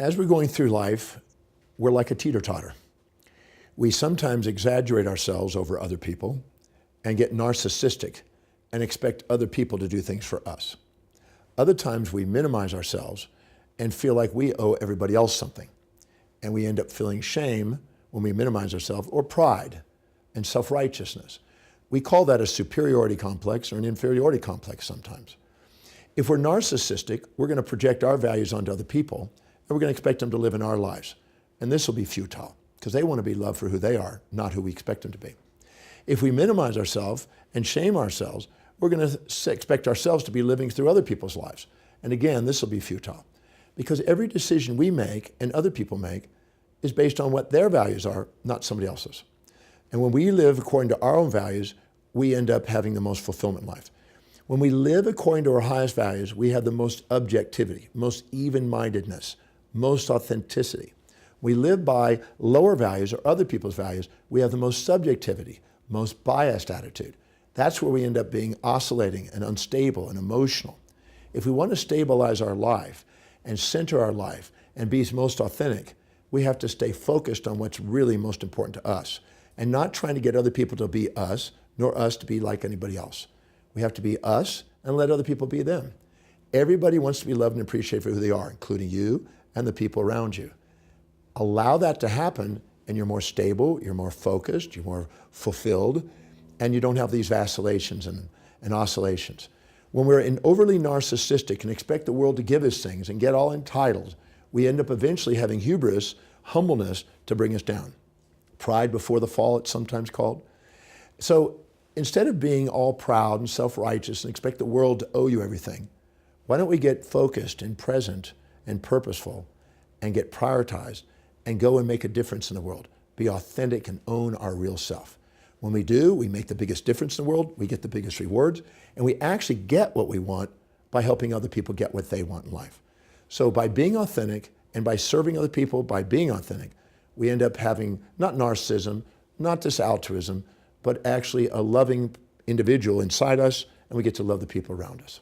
As we're going through life, we're like a teeter-totter. We sometimes exaggerate ourselves over other people and get narcissistic and expect other people to do things for us. Other times we minimize ourselves and feel like we owe everybody else something. And we end up feeling shame when we minimize ourselves, or pride and self-righteousness. We call that a superiority complex or an inferiority complex sometimes. If we're narcissistic, we're going to project our values onto other people, and we're going to expect them to live in our lives. And this will be futile, because they want to be loved for who they are, not who we expect them to be. If we minimize ourselves and shame ourselves, we're going to expect ourselves to be living through other people's lives. And again, this will be futile, because every decision we make and other people make is based on what their values are, not somebody else's. And when we live according to our own values, we end up having the most fulfillment in life. When we live according to our highest values, we have the most objectivity, most even-mindedness, most authenticity. We live by lower values or other people's values, we have the most subjectivity, most biased attitude. That's where we end up being oscillating and unstable and emotional. If we want to stabilize our life and center our life and be most authentic, we have to stay focused on what's really most important to us and not trying to get other people to be us, nor us to be like anybody else. We have to be us and let other people be them. Everybody wants to be loved and appreciated for who they are, including you and the people around you. Allow that to happen, and you're more stable, you're more focused, you're more fulfilled, and you don't have these vacillations and oscillations. When we're overly narcissistic and expect the world to give us things and get all entitled, we end up eventually having hubris, humbleness, to bring us down. Pride before the fall, it's sometimes called. So instead of being all proud and self-righteous and expect the world to owe you everything, why don't we get focused and present and purposeful and get prioritized and go and make a difference in the world. Be authentic and own our real self. When we do, we make the biggest difference in the world, we get the biggest rewards, and we actually get what we want by helping other people get what they want in life. So by being authentic and by serving other people, by being authentic, we end up having not narcissism, not this altruism, but actually a loving individual inside us, and we get to love the people around us.